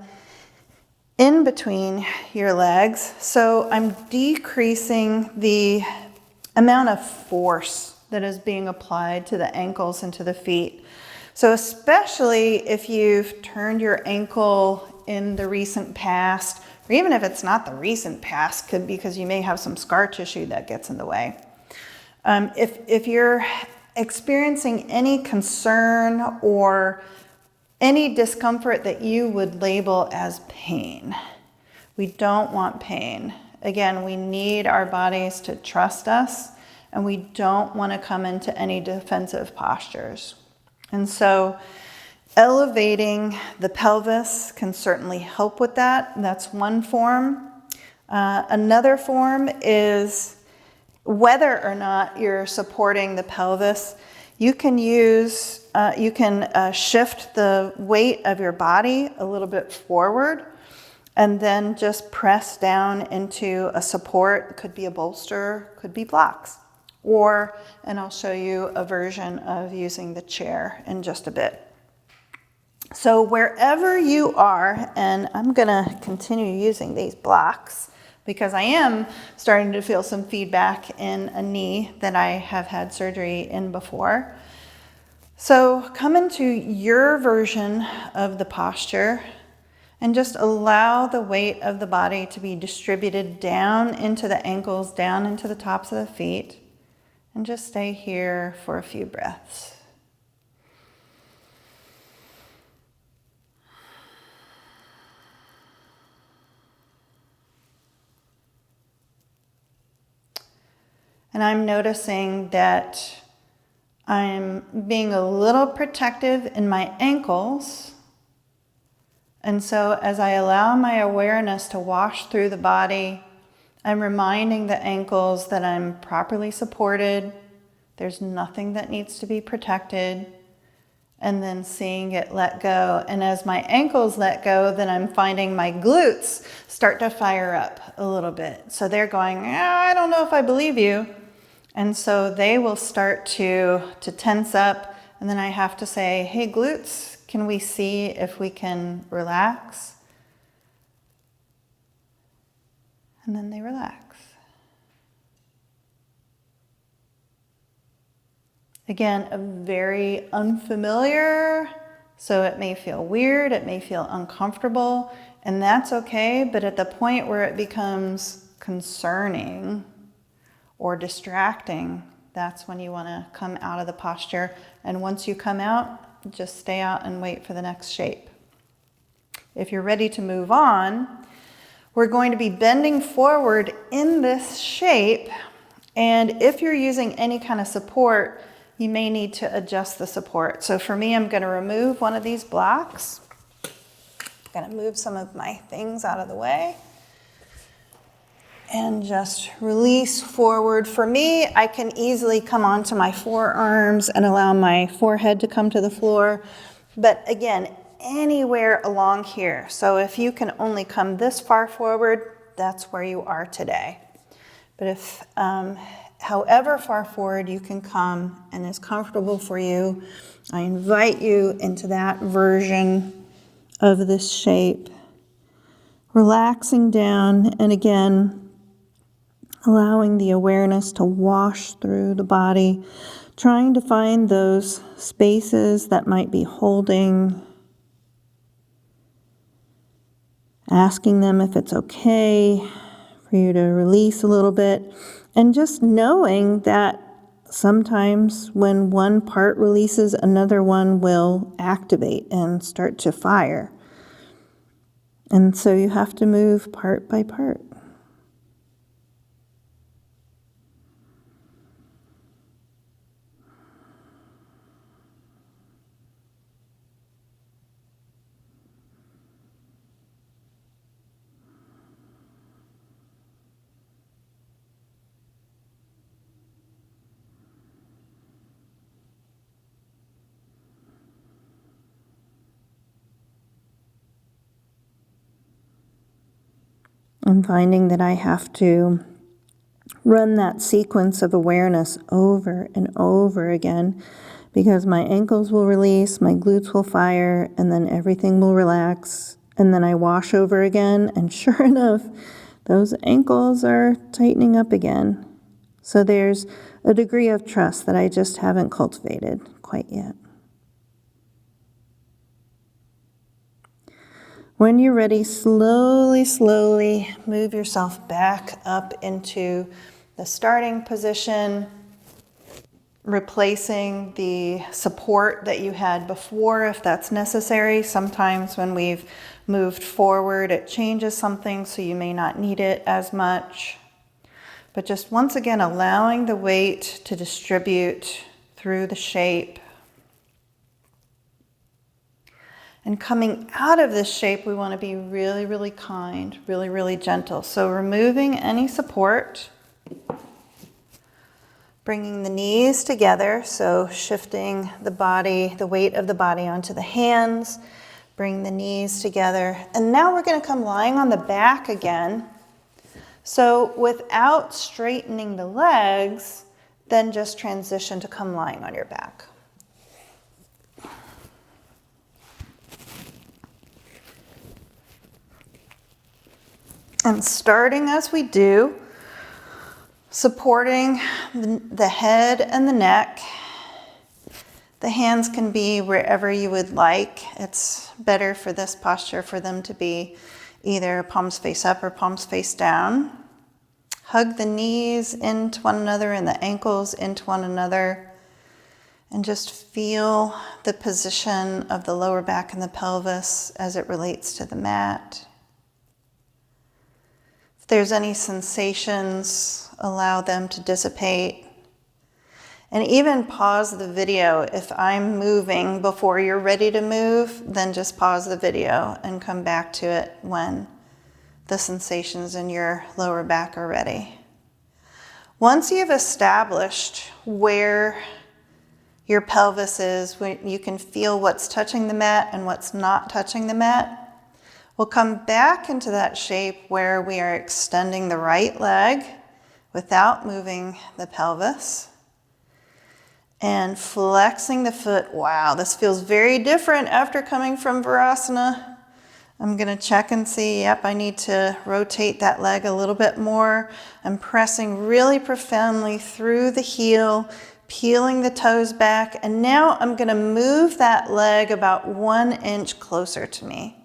in between your legs. So I'm decreasing the amount of force that is being applied to the ankles and to the feet. So especially if you've turned your ankle in the recent past, or even if it's not the recent past, because you may have some scar tissue that gets in the way. If you're experiencing any concern or any discomfort that you would label as pain, we don't want pain. Again, we need our bodies to trust us, and we don't want to come into any defensive postures. And so elevating the pelvis can certainly help with that. That's one form. Another form is whether or not you're supporting the pelvis, you can shift the weight of your body a little bit forward and then just press down into a support. It could be a bolster, could be blocks. And I'll show you a version of using the chair in just a bit. So wherever you are, and I'm gonna continue using these blocks because I am starting to feel some feedback in a knee that I have had surgery in before. So come into your version of the posture and just allow the weight of the body to be distributed down into the ankles, down into the tops of the feet. And just stay here for a few breaths. And I'm noticing that I'm being a little protective in my ankles. And so as I allow my awareness to wash through the body, I'm reminding the ankles that I'm properly supported. There's nothing that needs to be protected. And then seeing it let go. And as my ankles let go, then I'm finding my glutes start to fire up a little bit. So they're going, I don't know if I believe you. And so they will start to tense up. And then I have to say, hey, glutes, can we see if we can relax? And then they relax. Again, a very unfamiliar, so it may feel weird, it may feel uncomfortable, and that's okay, but at the point where it becomes concerning or distracting, that's when you want to come out of the posture. And once you come out, just stay out and wait for the next shape. If you're ready to move on, we're going to be bending forward in this shape, and if you're using any kind of support, you may need to adjust the support. So for me, I'm going to remove one of these blocks. I'm going to move some of my things out of the way and just release forward. For me, I can easily come onto my forearms and allow my forehead to come to the floor. But again, anywhere along here. So if you can only come this far forward, that's where you are today. But if however far forward you can come and is comfortable for you, I invite you into that version of this shape. Relaxing down, and again, allowing the awareness to wash through the body, trying to find those spaces that might be holding, asking them if it's okay for you to release a little bit, and just knowing that sometimes when one part releases, another one will activate and start to fire. And so you have to move part by part. I'm finding that I have to run that sequence of awareness over and over again, because my ankles will release, my glutes will fire, and then everything will relax, and then I wash over again, and sure enough, those ankles are tightening up again. So there's a degree of trust that I just haven't cultivated quite yet. When you're ready, slowly move yourself back up into the starting position, replacing the support that you had before if that's necessary. Sometimes when we've moved forward, it changes something, so you may not need it as much. But just once again, allowing the weight to distribute through the shape. And coming out of this shape, we want to be really kind, really gentle. So removing any support, bringing the knees together, so shifting the body, the weight of the body onto the hands, bring the knees together. And now we're going to come lying on the back again. So without straightening the legs, then just transition to come lying on your back. And starting as we do, supporting the head and the neck. The hands can be wherever you would like. It's better for this posture for them to be either palms face up or palms face down. Hug the knees into one another and the ankles into one another. And just feel the position of the lower back and the pelvis as it relates to the mat. If there's any sensations, allow them to dissipate. And even pause the video. If I'm moving before you're ready to move, then just pause the video and come back to it when the sensations in your lower back are ready. Once you've established where your pelvis is, when you can feel what's touching the mat and what's not touching the mat, we'll come back into that shape where we are extending the right leg without moving the pelvis and flexing the foot. Wow, this feels very different after coming from Virasana. I'm going to check and see, yep, I need to rotate that leg a little bit more. I'm pressing really profoundly through the heel, peeling the toes back, and now I'm going to move that leg about 1 inch closer to me.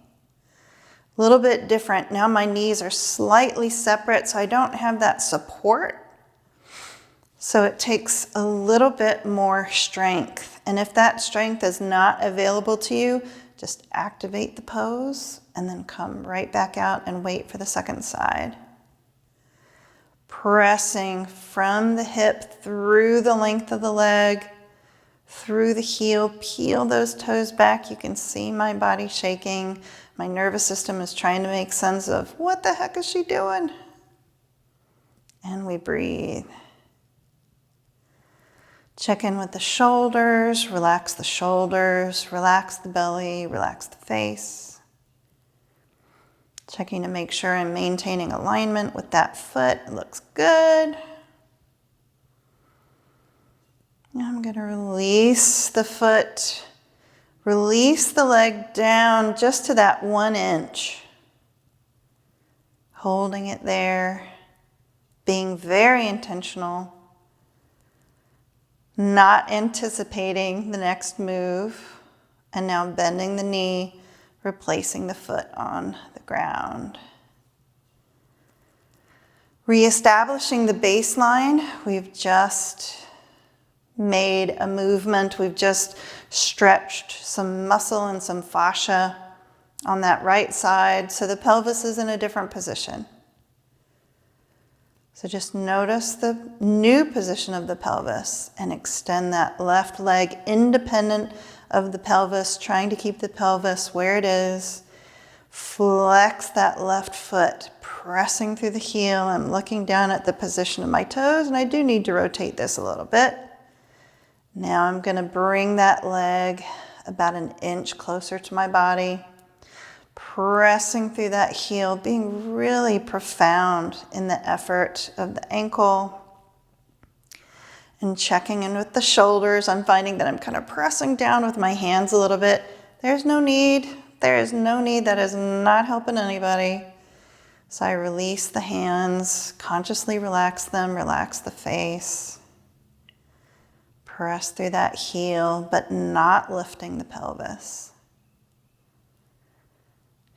A little bit different. Now my knees are slightly separate, so I don't have that support. So it takes a little bit more strength. And if that strength is not available to you, just activate the pose and then come right back out and wait for the second side. Pressing from the hip through the length of the leg, through the heel, peel those toes back. You can see my body shaking. My nervous system is trying to make sense of what the heck is she doing? And we breathe. Check in with the shoulders, relax the belly, relax the face. Checking to make sure I'm maintaining alignment with that foot. It looks good. Now I'm going to release the foot, release the leg down just to that 1 inch. Holding it there, being very intentional. Not anticipating the next move, and now bending the knee, replacing the foot on the ground. Reestablishing the baseline, we've just made a movement, we've just stretched some muscle and some fascia on that right side, so the pelvis is in a different position. So just notice the new position of the pelvis and extend that left leg independent of the pelvis, trying to keep the pelvis where it is. Flex that left foot, pressing through the heel. I'm looking down at the position of my toes, and I do need to rotate this a little bit. Now I'm going to bring that leg about 1 inch closer to my body. Pressing through that heel, being really profound in the effort of the ankle. And checking in with the shoulders. I'm finding that I'm kind of pressing down with my hands a little bit. There's no need. There is no need. That is not helping anybody. So I release the hands, consciously relax them, relax the face. Press through that heel, but not lifting the pelvis.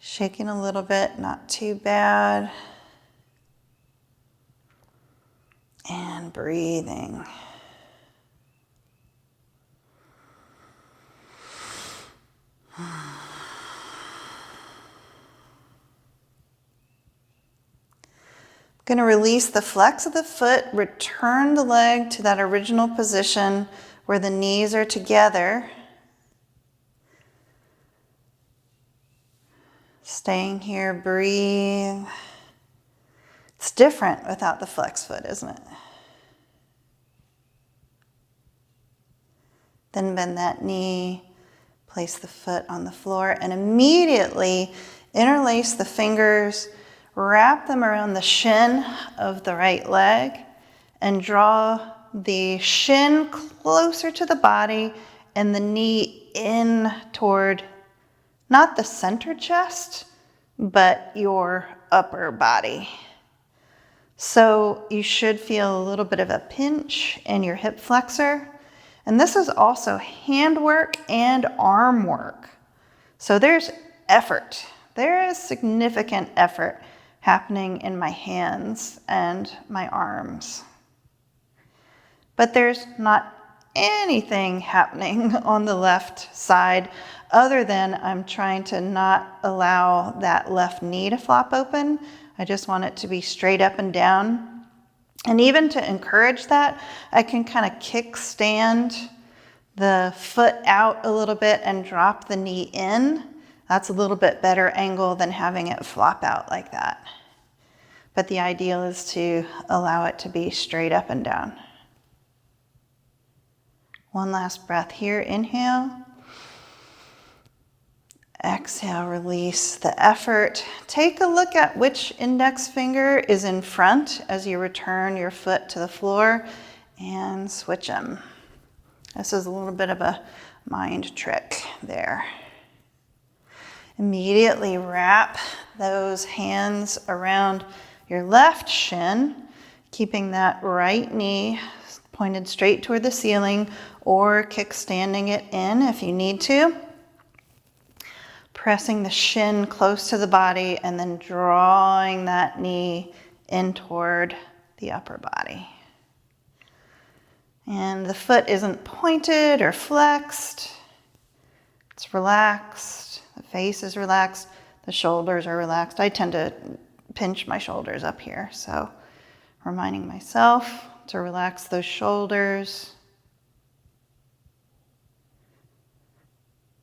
Shaking a little bit, not too bad. And breathing. I'm going to release the flex of the foot, return the leg to that original position where the knees are together. Staying here, breathe. It's different without the flex foot, isn't it? Then bend that knee, place the foot on the floor, and immediately interlace the fingers, wrap them around the shin of the right leg, and draw the shin closer to the body and the knee in toward not the center chest, but your upper body. So you should feel a little bit of a pinch in your hip flexor. And this is also hand work and arm work. So there's effort. There is significant effort happening in my hands and my arms. But there's not anything happening on the left side other than I'm trying to not allow that left knee to flop open. I just want it to be straight up and down. And even to encourage that, I can kind of kickstand the foot out a little bit and drop the knee in. That's a little bit better angle than having it flop out like that. But the ideal is to allow it to be straight up and down. One last breath here, inhale. Exhale, release the effort. Take a look at which index finger is in front as you return your foot to the floor and switch them. This is a little bit of a mind trick there. Immediately wrap those hands around your left shin, keeping that right knee pointed straight toward the ceiling, or kickstanding it in if you need to. Pressing the shin close to the body and then drawing that knee in toward the upper body. And the foot isn't pointed or flexed. It's relaxed. The face is relaxed. The shoulders are relaxed. I tend to pinch my shoulders up here, so reminding myself to relax those shoulders.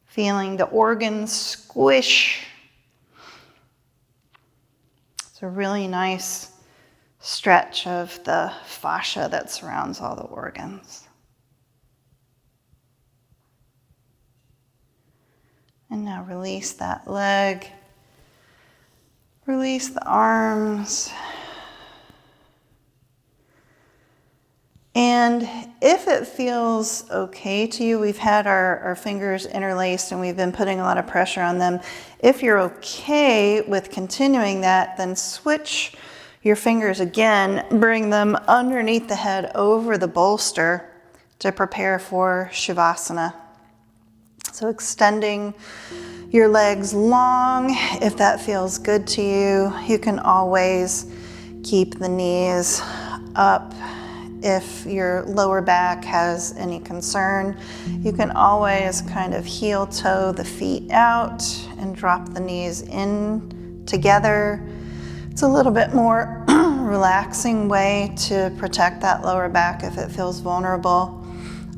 Feeling the organs squish. It's a really nice stretch of the fascia that surrounds all the organs. And now release that leg. Release the arms. And if it feels okay to you, we've had our fingers interlaced and we've been putting a lot of pressure on them. If you're okay with continuing that, then switch your fingers again, bring them underneath the head over the bolster to prepare for Shavasana. So extending your legs long, if that feels good to you. You can always keep the knees up. If your lower back has any concern, you can always kind of heel toe the feet out and drop the knees in together. It's a little bit more relaxing way to protect that lower back if it feels vulnerable.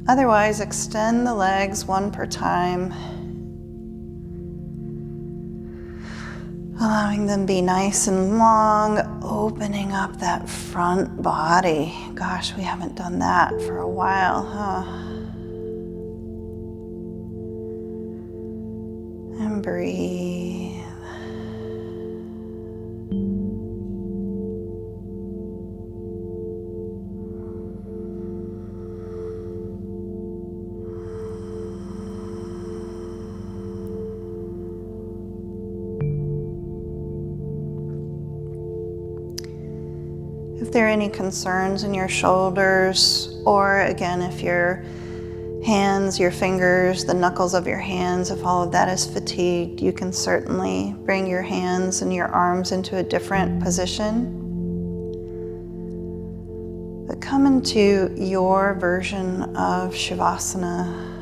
Otherwise, extend the legs one per time, allowing them to be nice and long, opening up that front body. Gosh, we haven't done that for a while, huh? And breathe. If there are any concerns in your shoulders, or again, if your hands, your fingers, the knuckles of your hands, if all of that is fatigued, you can certainly bring your hands and your arms into a different position. But come into your version of Shavasana.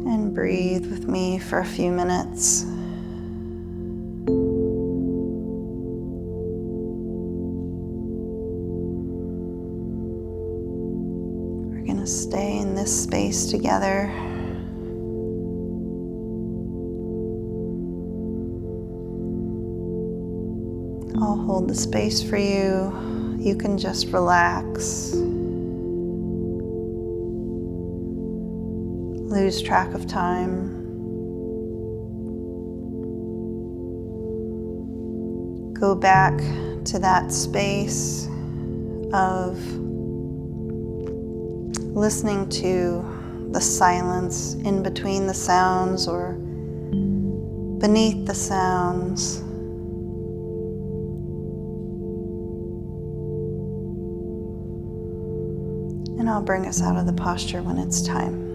And breathe with me for a few minutes. We're going to stay in this space together. I'll hold the space for you. You can just relax. Lose track of time. Go back to that space of listening to the silence in between the sounds or beneath the sounds. And I'll bring us out of the posture when it's time.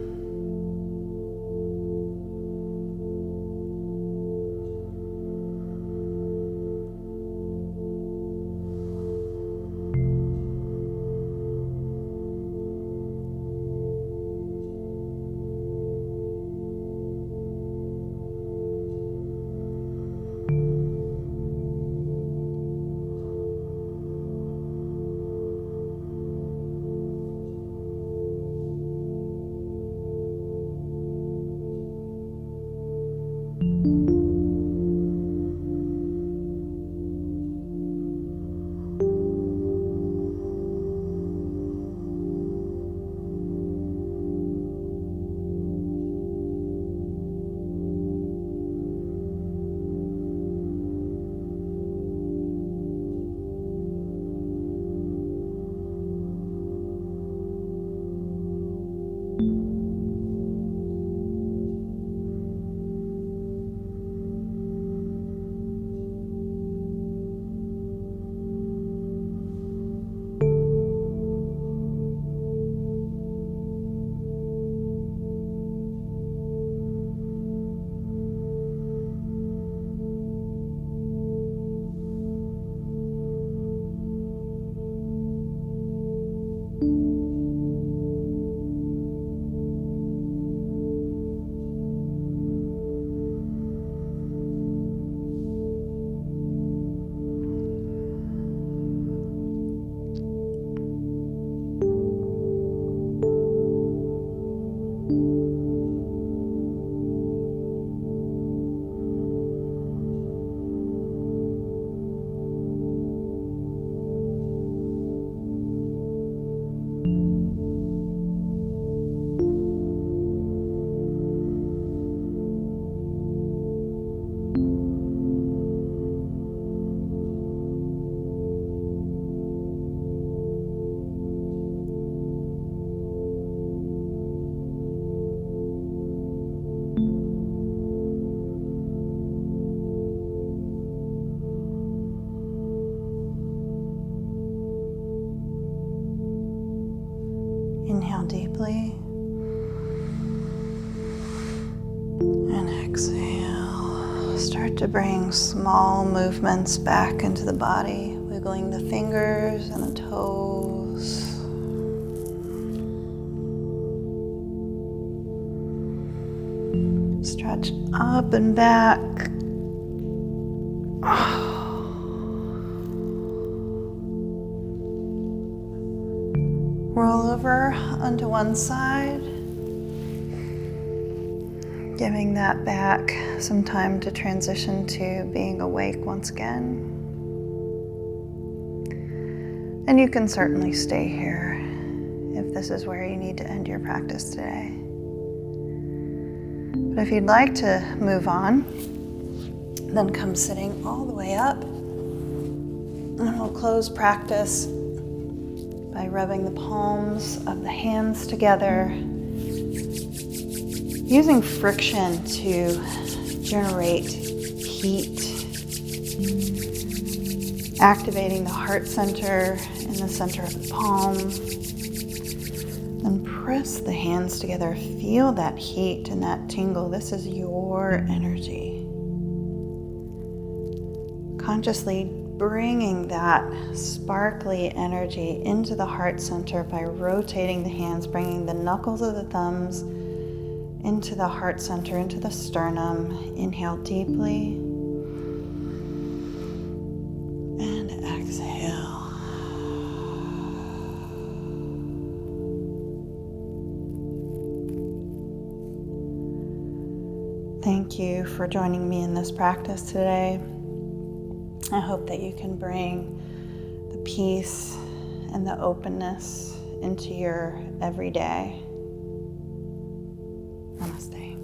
exhale. Start to bring small movements back into the body, wiggling the fingers and the toes. Stretch up and back. Roll over onto one side, giving that back some time to transition to being awake once again. And you can certainly stay here if this is where you need to end your practice today. But if you'd like to move on, then come sitting all the way up. And we'll close practice by rubbing the palms of the hands together, using friction to generate heat, activating the heart center in the center of the palm. And press the hands together. Feel that heat and that tingle. This is your energy. Consciously bringing that sparkly energy into the heart center by rotating the hands, bringing the knuckles of the thumbs into the heart center, into the sternum. Inhale deeply. And exhale. Thank you for joining me in this practice today. I hope that you can bring the peace and the openness into your everyday. Namaste.